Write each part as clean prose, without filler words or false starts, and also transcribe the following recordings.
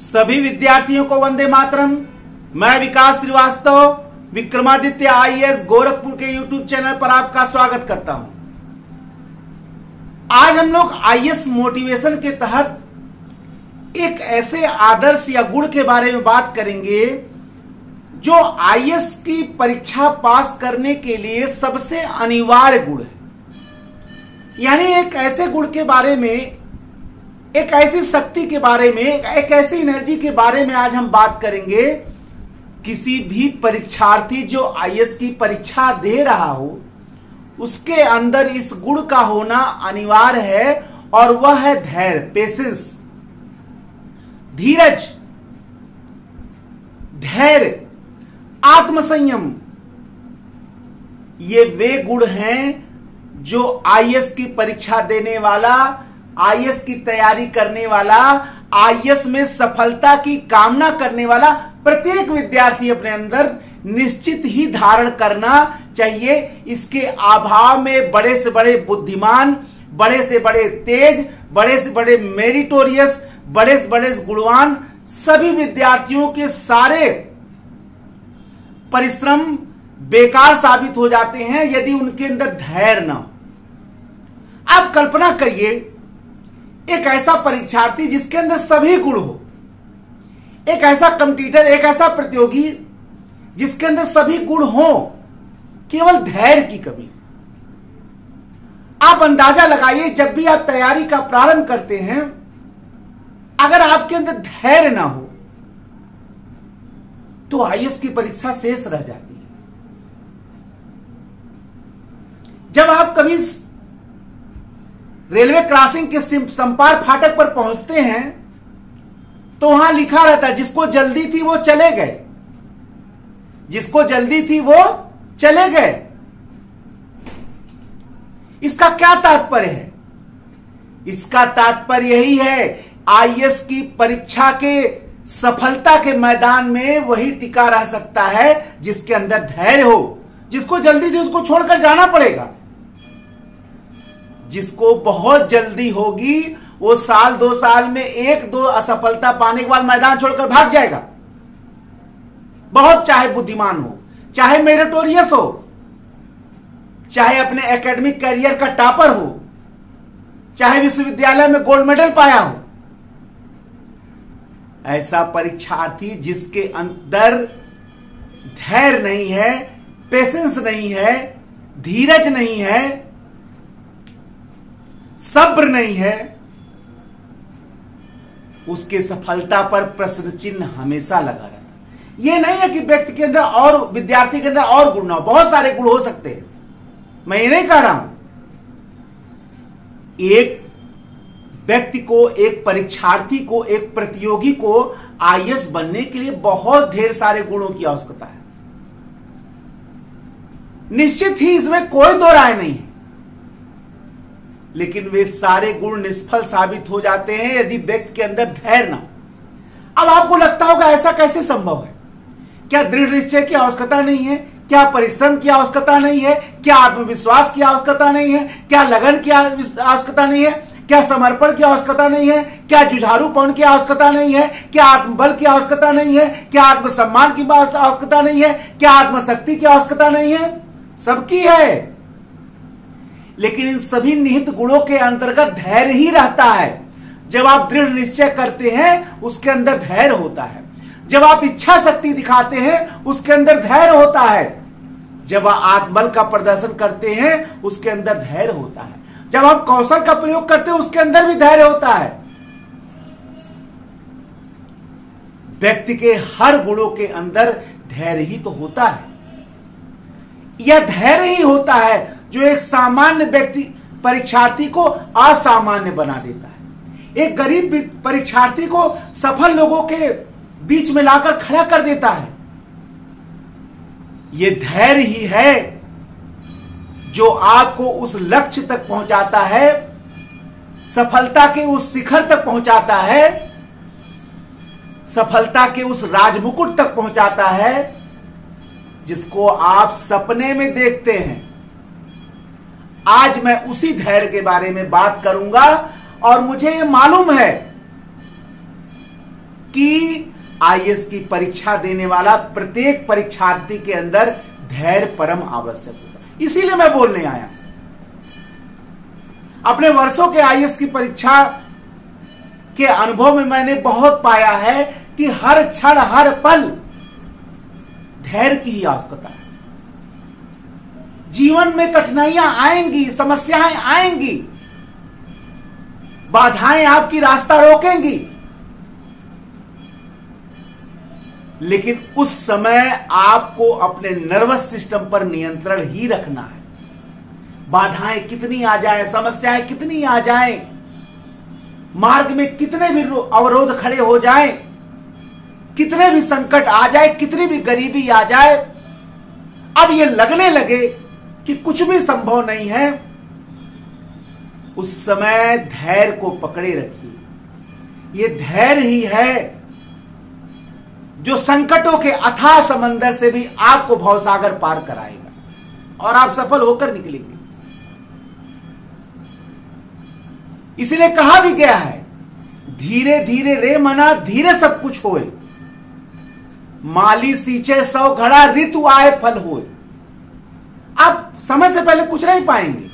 सभी विद्यार्थियों को वंदे मातरम। मैं विकास श्रीवास्तव विक्रमादित्य आईएएस गोरखपुर के यूट्यूब चैनल पर आपका स्वागत करता हूं। आज हम लोग आईएएस मोटिवेशन के तहत एक ऐसे आदर्श या गुण के बारे में बात करेंगे जो आईएएस की परीक्षा पास करने के लिए सबसे अनिवार्य गुण है। यानी एक ऐसे गुण के बारे में, एक ऐसी शक्ति के बारे में, एक ऐसी एनर्जी के बारे में आज हम बात करेंगे। किसी भी परीक्षार्थी जो आईएएस की परीक्षा दे रहा हो उसके अंदर इस गुण का होना अनिवार्य है और वह है धैर्य, पेशेंस, धीरज, धैर्य, आत्मसंयम। ये वे गुण हैं जो आईएएस की परीक्षा देने वाला, आईएएस की तैयारी करने वाला, आईएएस में सफलता की कामना करने वाला प्रत्येक विद्यार्थी अपने अंदर निश्चित ही धारण करना चाहिए। इसके अभाव में बड़े से बड़े बुद्धिमान, बड़े से बड़े तेज, बड़े से बड़े मेरिटोरियस, बड़े से बड़े गुणवान सभी विद्यार्थियों के सारे परिश्रम बेकार साबित हो जाते हैं यदि उनके अंदर धैर्य ना हो। आप कल्पना करिए एक ऐसा परीक्षार्थी जिसके अंदर सभी गुण हो, एक ऐसा कंपटीटर, एक ऐसा प्रतियोगी जिसके अंदर सभी गुण हो, केवल धैर्य की कमी। आप अंदाजा लगाइए, जब भी आप तैयारी का प्रारंभ करते हैं, अगर आपके अंदर धैर्य ना हो तो आईएएस की परीक्षा शेष रह जाती है। जब आप कभी रेलवे क्रॉसिंग के संपार फाटक पर पहुंचते हैं तो वहां लिखा रहता है जिसको जल्दी थी वो चले गए, जिसको जल्दी थी वो चले गए। इसका क्या तात्पर्य है? इसका तात्पर्य यही है, आईएएस की परीक्षा के सफलता के मैदान में वही टिका रह सकता है जिसके अंदर धैर्य हो। जिसको जल्दी थी उसको छोड़कर जाना पड़ेगा, जिसको बहुत जल्दी होगी वो साल 2 साल में 1-2 असफलता पाने के बाद मैदान छोड़कर भाग जाएगा। बहुत चाहे बुद्धिमान हो, चाहे मेरिटोरियस हो, चाहे अपने एकेडमिक करियर का टॉपर हो, चाहे विश्वविद्यालय में गोल्ड मेडल पाया हो, ऐसा परीक्षार्थी जिसके अंदर धैर्य नहीं है, पेशेंस नहीं है, धीरज नहीं है, सब्र नहीं है, उसके सफलता पर प्रश्न चिन्ह हमेशा लगा रहता है। यह नहीं है कि व्यक्ति के अंदर और विद्यार्थी के अंदर और गुण ना हो, बहुत सारे गुण हो सकते हैं, मैं ये नहीं कह रहा हूं। एक व्यक्ति को, एक परीक्षार्थी को, एक प्रतियोगी को आईएएस बनने के लिए बहुत ढेर सारे गुणों की आवश्यकता है। निश्चित ही इसमें कोई दो राय नहीं है, लेकिन वे सारे गुण निष्फल साबित हो जाते हैं यदि व्यक्ति के अंदर धैर्य ना हो। अब आपको लगता होगा ऐसा कैसे संभव है? क्या दृढ़ निश्चय की आवश्यकता नहीं है? क्या परिश्रम की आवश्यकता नहीं है? क्या आत्मविश्वास की आवश्यकता नहीं है? क्या लगन की आवश्यकता नहीं है? क्या समर्पण की आवश्यकता नहीं है? क्या जुझारूपन की आवश्यकता नहीं है? क्या आत्मबल की आवश्यकता नहीं है? क्या आत्मसम्मान की आवश्यकता नहीं है? क्या आत्मशक्ति की आवश्यकता नहीं है? सबकी है, लेकिन इन सभी निहित गुणों के अंतर्गत धैर्य ही रहता है। जब आप दृढ़ निश्चय करते हैं उसके अंदर धैर्य होता है, जब आप इच्छा शक्ति दिखाते हैं उसके अंदर धैर्य होता है, जब आप आत्मबल का प्रदर्शन करते हैं उसके अंदर धैर्य होता है, जब आप कौशल का प्रयोग करते हैं उसके अंदर भी धैर्य होता है। व्यक्ति के हर गुणों के अंदर धैर्य ही तो होता है। यह धैर्य ही होता है जो एक सामान्य व्यक्ति परीक्षार्थी को असामान्य बना देता है, एक गरीब परीक्षार्थी को सफल लोगों के बीच में लाकर खड़ा कर देता है। यह धैर्य ही है जो आपको उस लक्ष्य तक पहुंचाता है, सफलता के उस शिखर तक पहुंचाता है, सफलता के उस राजमुकुट तक पहुंचाता है जिसको आप सपने में देखते हैं। आज मैं उसी धैर्य के बारे में बात करूंगा और मुझे यह मालूम है कि आईएएस की परीक्षा देने वाला प्रत्येक परीक्षार्थी के अंदर धैर्य परम आवश्यक होगा। इसीलिए मैं बोलने आया। अपने वर्षों के आईएएस की परीक्षा के अनुभव में मैंने बहुत पाया है कि हर क्षण हर पल धैर्य की ही आवश्यकता है। जीवन में कठिनाइयां आएंगी, समस्याएं आएंगी, बाधाएं आपकी रास्ता रोकेंगी, लेकिन उस समय आपको अपने नर्वस सिस्टम पर नियंत्रण ही रखना है। बाधाएं कितनी आ जाएं, समस्याएं कितनी आ जाएं, मार्ग में कितने भी अवरोध खड़े हो जाएं, कितने भी संकट आ जाए, कितनी भी गरीबी आ जाए, अब ये लगने लगे कि कुछ भी संभव नहीं है, उस समय धैर्य को पकड़े रखिए। ये धैर्य ही है जो संकटों के अथाह समंदर से भी आपको भवसागर पार कराएगा और आप सफल होकर निकलेंगे। इसलिए कहा भी गया है, धीरे धीरे रे मना धीरे सब कुछ होए, माली सींचे 100 घड़ा ऋतु आए फल होए। आप समय से पहले कुछ नहीं पाएंगे,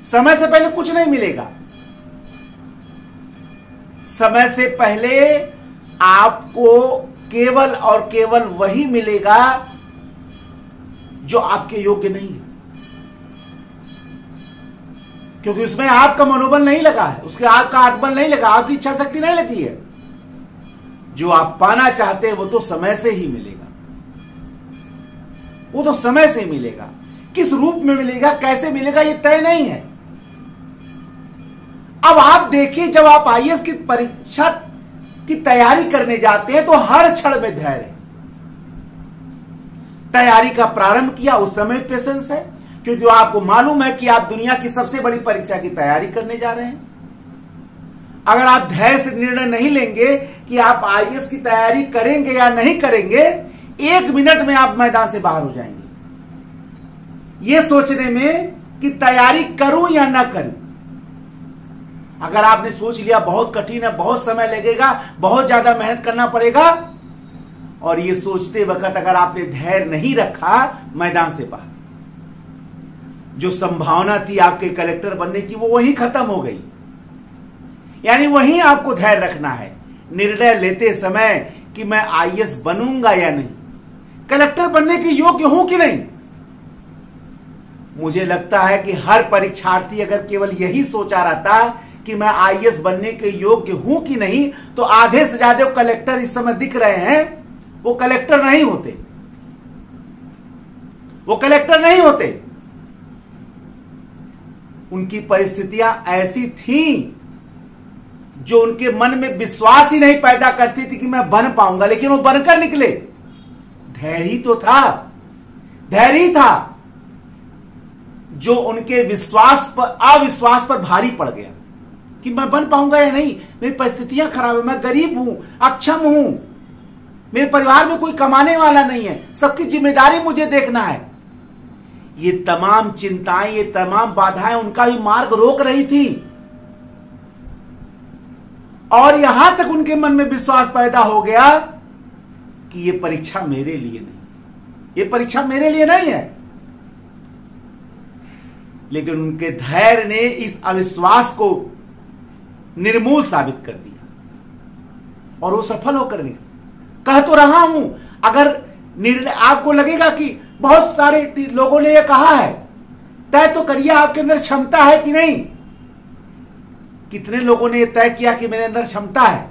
समय से पहले कुछ नहीं मिलेगा। समय से पहले आपको केवल और केवल वही मिलेगा जो आपके योग्य नहीं है, क्योंकि उसमें आपका मनोबल नहीं लगा है, उसके आपका आत्मबल नहीं लगा, आपकी इच्छा शक्ति नहीं लगी है। जो आप पाना चाहते हैं वो तो समय से ही मिलेगा, वो तो समय से मिलेगा। किस रूप में मिलेगा, कैसे मिलेगा, ये तय नहीं है। अब आप देखिए, जब आप आईएएस की परीक्षा की तैयारी करने जाते हैं तो हर क्षण में धैर्य है। तैयारी का प्रारंभ किया उस समय पेशेंस है, क्योंकि आपको मालूम है कि आप दुनिया की सबसे बड़ी परीक्षा की तैयारी करने जा रहे हैं। अगर आप धैर्य से निर्णय नहीं लेंगे कि आप आईएएस की तैयारी करेंगे या नहीं करेंगे, 1 मिनट में आप मैदान से बाहर हो जाएंगे, ये सोचने में कि तैयारी करूं या ना करूं। अगर आपने सोच लिया बहुत कठिन है, बहुत समय लगेगा, बहुत ज्यादा मेहनत करना पड़ेगा, और ये सोचते वक्त अगर आपने धैर्य नहीं रखा, मैदान से बाहर। जो संभावना थी आपके कलेक्टर बनने की वो वहीं खत्म हो गई। यानी वहीं आपको धैर्य रखना है निर्णय लेते समय कि मैं आईएएस बनूंगा या नहीं, कलेक्टर बनने के योग्य हूं कि नहीं। मुझे लगता है कि हर परीक्षार्थी अगर केवल यही सोचा रहता कि मैं आईएएस बनने के योग्य हूं कि नहीं, तो आधे से ज्यादा कलेक्टर इस समय दिख रहे हैं वो कलेक्टर नहीं होते, वो कलेक्टर नहीं होते। उनकी परिस्थितियां ऐसी थीं जो उनके मन में विश्वास ही नहीं पैदा करती थी कि मैं बन पाऊंगा, लेकिन वो बनकर निकले। धैर्य ही तो था, धैर्य ही था जो उनके विश्वास पर अविश्वास पर भारी पड़ गया कि मैं बन पाऊंगा या नहीं, मेरी परिस्थितियां खराब है, मैं गरीब हूं, अक्षम हूं, मेरे परिवार में कोई कमाने वाला नहीं है, सबकी जिम्मेदारी मुझे देखना है। ये तमाम चिंताएं, ये तमाम बाधाएं उनका भी मार्ग रोक रही थी, और यहां तक उनके मन में विश्वास पैदा हो गया कि ये परीक्षा मेरे लिए नहीं, ये परीक्षा मेरे लिए नहीं है। लेकिन उनके धैर्य ने इस अविश्वास को निर्मूल साबित कर दिया और वो सफल होकर निकले। कह तो रहा हूं, अगर निर्णय आपको लगेगा कि बहुत सारे लोगों ने यह कहा है, तय तो करिए आपके अंदर क्षमता है कि नहीं। कितने लोगों ने यह तय किया कि मेरे अंदर क्षमता है,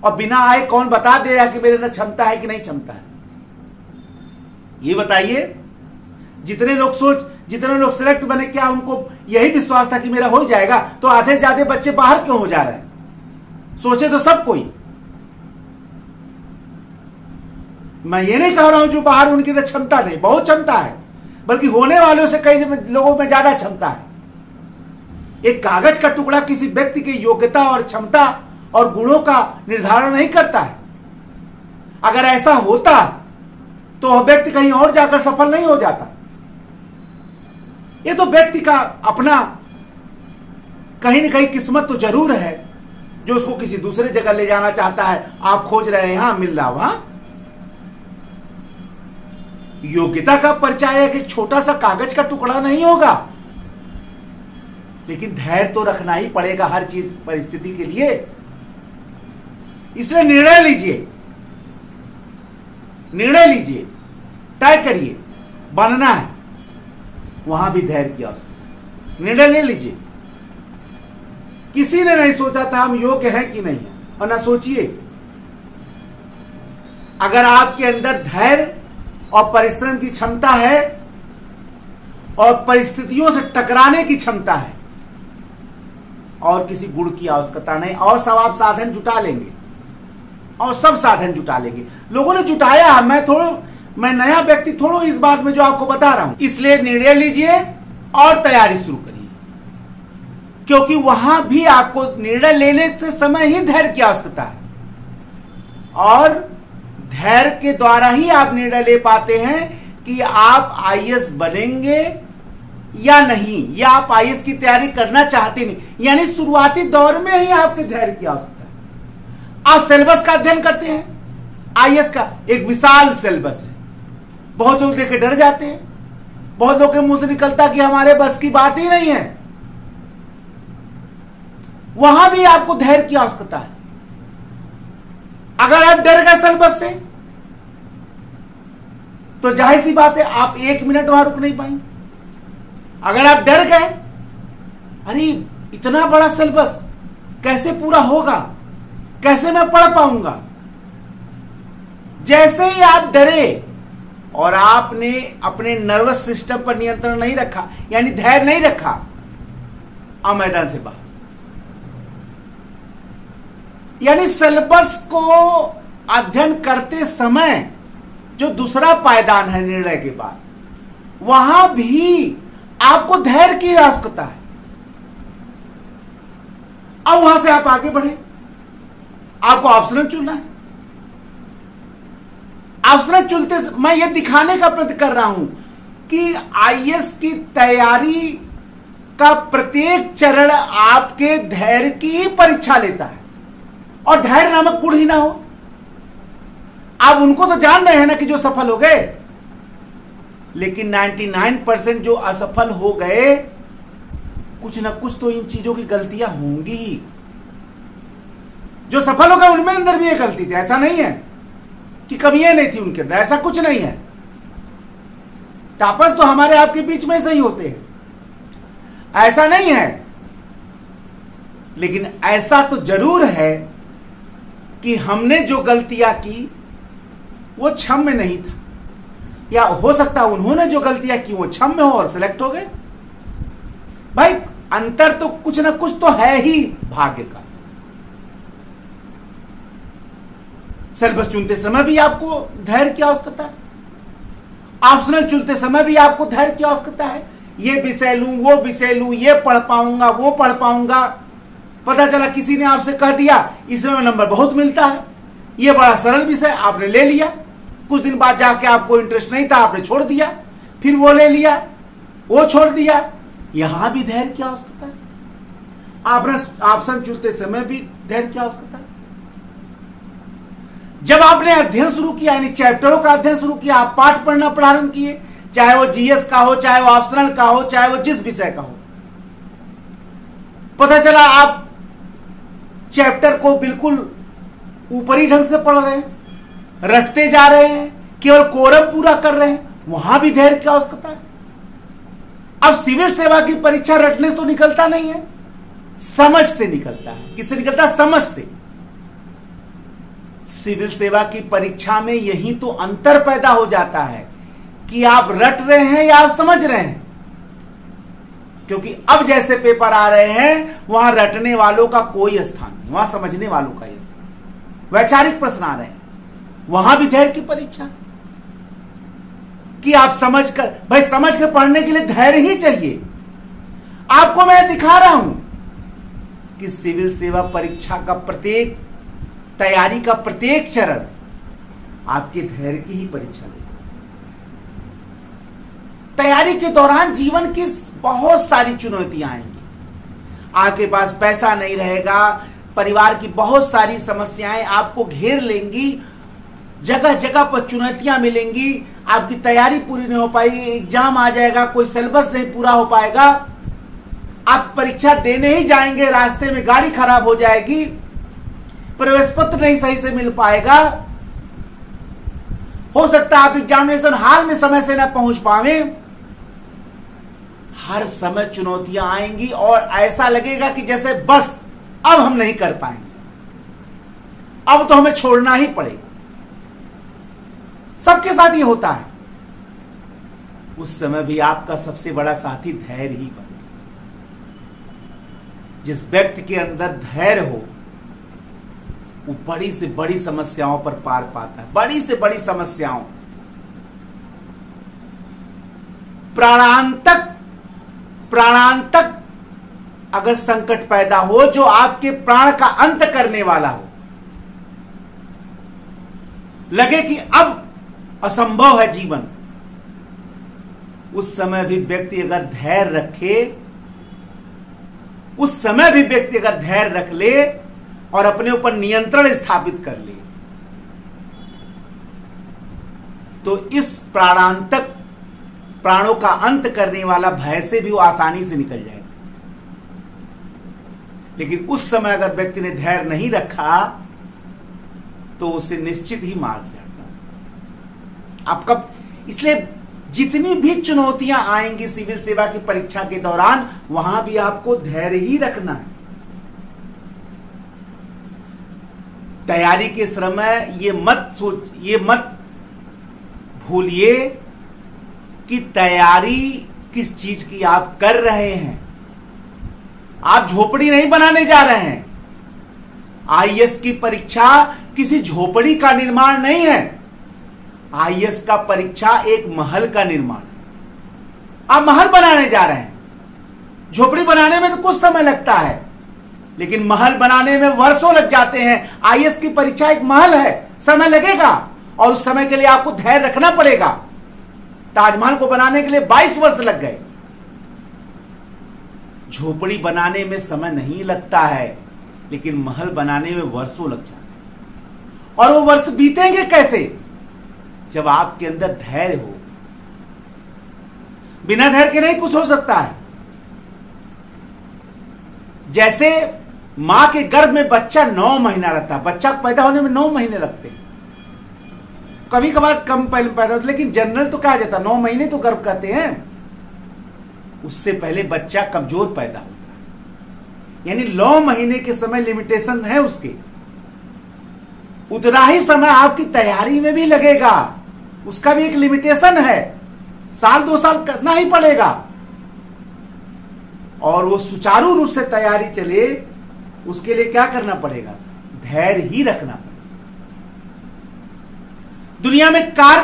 और बिना आए कौन बता दे रहा कि मेरे अंदर क्षमता है कि नहीं क्षमता है, ये बताइए। जितने लोग सिलेक्ट बने, क्या उनको यही विश्वास था कि मेरा हो जाएगा? तो आधे से ज्यादा बच्चे बाहर क्यों हो जा रहे हैं? सोचे तो सब कोई। मैं ये नहीं कह रहा हूं जो बाहर उनकी तो क्षमता नहीं, बहुत क्षमता है, बल्कि होने वालों से कई लोगों में ज्यादा क्षमता है। एक कागज का टुकड़ा किसी व्यक्ति की योग्यता और क्षमता और गुणों का निर्धारण नहीं करता है। अगर ऐसा होता तो वह व्यक्ति कहीं और जाकर सफल नहीं हो जाता। ये तो व्यक्ति का अपना कहीं न कहीं किस्मत तो जरूर है, जो उसको किसी दूसरे जगह ले जाना चाहता है, आप खोज रहे हैं यहां, मिल रहा वहां। योग्यता का परिचय एक छोटा सा कागज का टुकड़ा नहीं होगा, लेकिन धैर्य तो रखना ही पड़ेगा हर चीज परिस्थिति के लिए। इसलिए निर्णय लीजिए, निर्णय लीजिए, तय करिए, बनना है, वहां भी धैर्य की आवश्यकता। निर्णय ले लीजिए। किसी ने नहीं सोचा था हम योग्य हैं कि नहीं, और ना सोचिए। अगर आपके अंदर धैर्य और परिश्रम की क्षमता है और परिस्थितियों से टकराने की क्षमता है, और किसी गुण की आवश्यकता नहीं, और सब आप साधन जुटा लेंगे, और सब साधन जुटा लेंगे। लोगों ने जुटाया, मैं नया व्यक्ति थोड़ा इस बात में जो आपको बता रहा हूं। इसलिए निर्णय लीजिए और तैयारी शुरू करिए, क्योंकि वहां भी आपको निर्णय लेने से समय ही धैर्य की आवश्यकता है, और धैर्य के द्वारा ही आप निर्णय ले पाते हैं कि आप आईएएस बनेंगे या नहीं, या आप आईएएस की तैयारी करना चाहते नहीं। यानी शुरुआती दौर में ही आपके धैर्य की आवश्यकता है। आप सिलेबस का अध्ययन करते हैं, आईएएस का एक विशाल सिलेबस है, बहुत लोग देख के डर जाते हैं, बहुत लोग के मुंह से निकलता कि हमारे बस की बात ही नहीं है। वहां भी आपको धैर्य की आवश्यकता है। अगर आप डर गए सिलेबस से, तो जाहिर सी बात है आप 1 मिनट वहां रुक नहीं पाएंगे। अगर आप डर गए, अरे इतना बड़ा सिलेबस कैसे पूरा होगा, कैसे मैं पढ़ पाऊंगा, जैसे ही आप डरे और आपने अपने नर्वस सिस्टम पर नियंत्रण नहीं रखा, यानी धैर्य नहीं रखा, आप मैदान से बाहर। यानी सिलेबस को अध्ययन करते समय जो दूसरा पायदान है निर्णय के बाद, वहां भी आपको धैर्य की आवश्यकता है। अब वहां से आप आगे बढ़े, आपको ऑप्शन चुनना है। ऑप्शन चुनते मैं ये दिखाने का प्रयत्न कर रहा हूं कि आईएएस की तैयारी का प्रत्येक चरण आपके धैर्य की परीक्षा लेता है, और धैर्य नामक गुण ही ना हो। आप उनको तो जान रहे हैं ना कि जो सफल हो गए, लेकिन 99% जो असफल हो गए, कुछ ना कुछ तो इन चीजों की गलतियां होंगी ही। जो सफल हो गए उनमें अंदर भी ये गलती थी, ऐसा नहीं है कि कमियां नहीं थी उनके अंदर, ऐसा कुछ नहीं है। टापस तो हमारे आपके बीच में सही होते हैं, ऐसा नहीं है। लेकिन ऐसा तो जरूर है कि हमने जो गलतियां की वो क्षम्य नहीं था, या हो सकता है उन्होंने जो गलतियां की वो क्षम्य हो और सिलेक्ट हो गए। भाई अंतर तो कुछ ना कुछ तो है ही भाग्य का। सिलेबस चुनते समय भी आपको धैर्य की आवश्यकता है, ऑप्शनल चुनते समय भी आपको धैर्य की आवश्यकता है। ये विषय लूं, वो विषय लूं, ये पढ़ पाऊंगा, वो पढ़ पाऊंगा। पता चला किसी ने आपसे कह दिया इसमें नंबर बहुत मिलता है, ये बड़ा सरल विषय, आपने ले लिया। कुछ दिन बाद जाके आपको इंटरेस्ट नहीं था, आपने छोड़ दिया, फिर वो ले लिया, वो छोड़ दिया। यहां भी धैर्य की आवश्यकता है। आपने ऑप्शन चुनते समय भी धैर्य की आवश्यकता है। जब आपने अध्ययन शुरू किया, यानी चैप्टरों का अध्ययन शुरू किया, आप पाठ पढ़ना प्रारंभ किए, चाहे वो जीएस का हो, चाहे वो ऑप्शनल का हो, चाहे वो जिस विषय का हो, पता चला आप चैप्टर को बिल्कुल ऊपरी ढंग से पढ़ रहे हैं, रटते जा रहे हैं, केवल कोरम पूरा कर रहे हैं, वहां भी धैर्य की आवश्यकता है। अब सिविल सेवा की परीक्षा रटने से तो निकलता नहीं है, समझ से निकलता है। किससे निकलता है? समझ से। सिविल सेवा की परीक्षा में यही तो अंतर पैदा हो जाता है कि आप रट रहे हैं या आप समझ रहे हैं। क्योंकि अब जैसे पेपर आ रहे हैं, वहां रटने वालों का कोई स्थान नहीं, वहां समझने वालों का ही स्थान। वैचारिक प्रश्न आ रहे हैं, वहां भी धैर्य की परीक्षा कि आप समझ कर, भाई समझ कर पढ़ने के लिए धैर्य ही चाहिए। आपको मैं दिखा रहा हूं कि सिविल सेवा परीक्षा का प्रत्येक तैयारी का प्रत्येक चरण आपके धैर्य की ही परीक्षा लेगा। तैयारी के दौरान जीवन की बहुत सारी चुनौतियां आएंगी। आपके पास पैसा नहीं रहेगा, परिवार की बहुत सारी समस्याएं आपको घेर लेंगी, जगह जगह पर चुनौतियां मिलेंगी, आपकी तैयारी पूरी नहीं हो पाएगी, एग्जाम आ जाएगा, कोई सिलेबस नहीं पूरा हो पाएगा, आप परीक्षा देने ही जाएंगे, रास्ते में गाड़ी खराब हो जाएगी, प्रवेश पत्र नहीं सही से मिल पाएगा, हो सकता है आप एग्जामिनेशन हॉल में समय से ना पहुंच पावे। हर समय चुनौतियां आएंगी और ऐसा लगेगा कि जैसे बस अब हम नहीं कर पाएंगे, अब तो हमें छोड़ना ही पड़ेगा। सबके साथ ये होता है। उस समय भी आपका सबसे बड़ा साथी धैर्य ही बने। जिस व्यक्ति के अंदर धैर्य हो वो बड़ी से बड़ी समस्याओं पर पार पाता है, बड़ी से बड़ी समस्याओं, प्राणांतक अगर संकट पैदा हो जो आपके प्राण का अंत करने वाला हो, लगे कि अब असंभव है जीवन, उस समय भी व्यक्ति अगर धैर्य रखे, उस समय भी व्यक्ति अगर धैर्य रख ले और अपने ऊपर नियंत्रण स्थापित कर ले, तो इस प्राणों का अंत करने वाला भय से भी वो आसानी से निकल जाएगा। लेकिन उस समय अगर व्यक्ति ने धैर्य नहीं रखा तो उसे निश्चित ही मार जाएगा। आपका इसलिए जितनी भी चुनौतियां आएंगी सिविल सेवा की परीक्षा के दौरान, वहां भी आपको धैर्य ही रखना है। तैयारी के समय ये मत भूलिए कि तैयारी किस चीज की आप कर रहे हैं। आप झोपड़ी नहीं बनाने जा रहे हैं। आईएएस की परीक्षा किसी झोपड़ी का निर्माण नहीं है। आईएएस का परीक्षा एक महल का निर्माण है। आप महल बनाने जा रहे हैं। झोपड़ी बनाने में तो कुछ समय लगता है, लेकिन महल बनाने में वर्षों लग जाते हैं। आईएएस की परीक्षा एक महल है, समय लगेगा और उस समय के लिए आपको धैर्य रखना पड़ेगा। ताजमहल को बनाने के लिए 22 वर्ष लग गए। झोपड़ी बनाने में समय नहीं लगता है, लेकिन महल बनाने में वर्षों लग जाते हैं। और वो वर्ष बीतेंगे कैसे? जब आपके अंदर धैर्य हो। बिना धैर्य के नहीं कुछ हो सकता है। जैसे मां के गर्भ में बच्चा 9 महीना रहता है, बच्चा पैदा होने में 9 महीने लगते हैं। कभी कभार कम पहले पैदा होता है, लेकिन जनरल तो कहा जाता है 9 महीने तो गर्भ कहते हैं। उससे पहले बच्चा कमजोर पैदा होता है, यानी 9 महीने के समय लिमिटेशन है उसके। उतना ही समय आपकी तैयारी में भी लगेगा, उसका भी एक लिमिटेशन है। साल 2 साल करना ही पड़ेगा और वो सुचारू रूप से तैयारी चले, उसके लिए क्या करना पड़ेगा? धैर्य ही रखना पड़ेगा। दुनिया में कार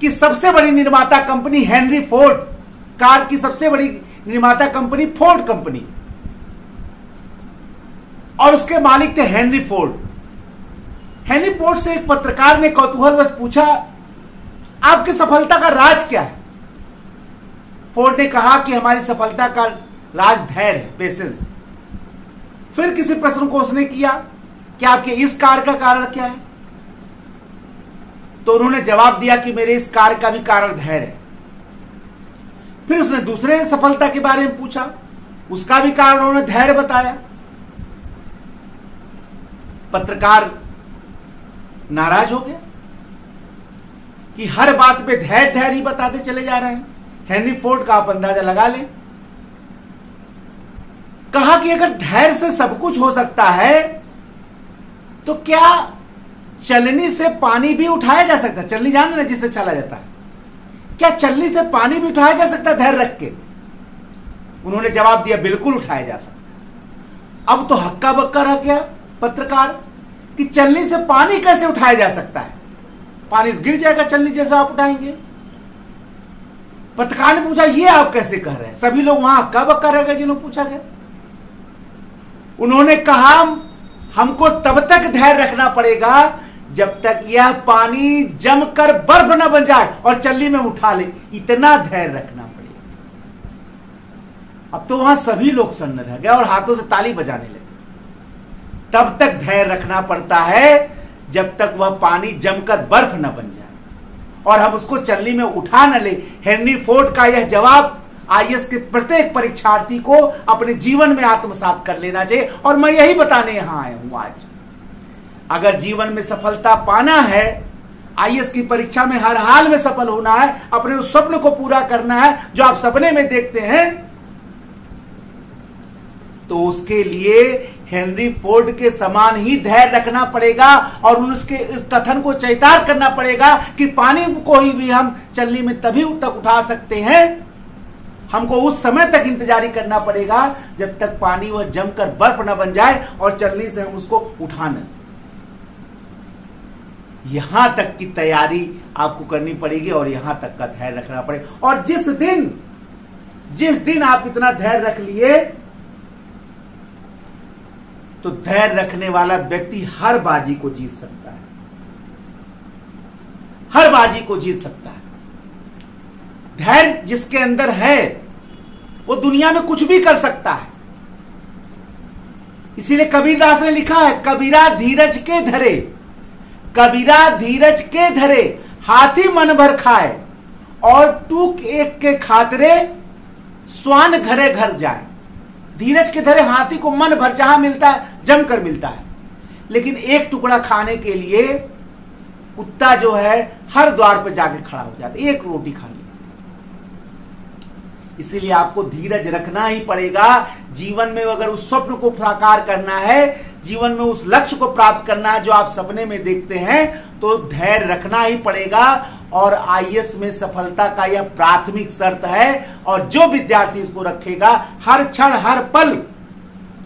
की सबसे बड़ी निर्माता कंपनी हेनरी फोर्ड, कार की सबसे बड़ी निर्माता कंपनी फोर्ड कंपनी, और उसके मालिक थे हेनरी फोर्ड। हेनरी फोर्ड से एक पत्रकार ने कौतूहलवश पूछा, आपकी सफलता का राज क्या है? फोर्ड ने कहा कि हमारी सफलता का राज धैर्य है, पेशेंस। फिर किसी प्रश्न को उसने किया कि आपके इस कार का कारण क्या है? तो उन्होंने जवाब दिया कि मेरे इस कार का भी कारण धैर्य है। फिर उसने दूसरे सफलता के बारे में पूछा, उसका भी कारण उन्होंने धैर्य बताया। पत्रकार नाराज हो गया कि हर बात पे धैर्य ही बताते चले जा रहे हैं। हेनरी फोर्ड का आप अंदाजा लगा लें। कहा कि अगर धैर्य से सब कुछ हो सकता है तो क्या चलनी से पानी भी उठाया जा सकता है? चलनी जान ना जिससे चला जाता है, क्या चलनी से पानी भी उठाया जा सकता है धैर्य रख के? उन्होंने जवाब दिया, बिल्कुल उठाया जा सकता है। अब तो हक्का बक्का रह गया पत्रकार कि चलनी से पानी कैसे उठाया जा सकता है? पानी गिर जाएगा चलनी जैसे आप उठाएंगे। पत्रकार ने पूछा, ये आप कैसे कह रहे हैं? सभी लोग वहां हक्का बक्का रह गए जिन्होंने पूछा गया। उन्होंने कहा, हमको तब तक धैर्य रखना पड़ेगा जब तक यह पानी जमकर बर्फ न बन जाए और चलनी में उठा ले, इतना धैर्य रखना पड़ेगा। अब तो वहां सभी लोग सन्न रह गए और हाथों से ताली बजाने लगे। तब तक धैर्य रखना पड़ता है जब तक वह पानी जमकर बर्फ न बन जाए और हम उसको चलनी में उठा न ले। हेनरी फोर्ड का यह जवाब आईएएस के प्रत्येक परीक्षार्थी को अपने जीवन में आत्मसात कर लेना चाहिए और मैं यही बताने यहां आया हूं आज। अगर जीवन में सफलता पाना है, आईएएस की परीक्षा में हर हाल में सफल होना है, अपने उस स्वप्न को पूरा करना है जो आप सपने में देखते हैं, तो उसके लिए हेनरी फोर्ड के समान ही धैर्य रखना पड़ेगा और उसके इस कथन को चरितार्थ करना पड़ेगा कि पानी को ही भी हम चलनी में तभी तक उठा सकते हैं, हमको उस समय तक इंतजारी करना पड़ेगा जब तक पानी वह जमकर बर्फ न बन जाए और चलनी से हम उसको उठा न। यहां तक की तैयारी आपको करनी पड़ेगी और यहां तक का धैर्य रखना पड़ेगा। और जिस दिन आप इतना धैर्य रख लिए, तो धैर्य रखने वाला व्यक्ति हर बाजी को जीत सकता है, हर बाजी को जीत सकता है। धैर्य जिसके अंदर है वो दुनिया में कुछ भी कर सकता है। इसीलिए कबीरदास ने लिखा है, कबीरा धीरज के धरे, कबीरा धीरज के धरे, हाथी मन भर खाए और टूक एक के खातरे स्वान घरे घर जाए। धीरज के धरे हाथी को मन भर जहां मिलता है जमकर मिलता है, लेकिन एक टुकड़ा खाने के लिए कुत्ता जो है हर द्वार पर जाके खड़ा हो जाता है, एक रोटी खाने। इसीलिए आपको धीरज रखना ही पड़ेगा। जीवन में अगर उस स्वप्न को साकार करना है, जीवन में उस लक्ष्य को प्राप्त करना है जो आप सपने में देखते हैं, तो धैर्य रखना ही पड़ेगा। और आईएएस में सफलता का यह प्राथमिक शर्त है और जो विद्यार्थी इसको रखेगा, हर क्षण हर पल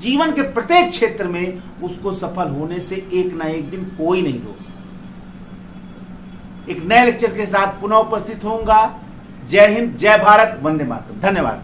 जीवन के प्रत्येक क्षेत्र में उसको सफल होने से एक ना एक दिन कोई नहीं रोक सकता। एक नए लेक्चर के साथ पुनः उपस्थित होऊंगा। जय हिंद, जय भारत, वंदे मातरम। धन्यवाद।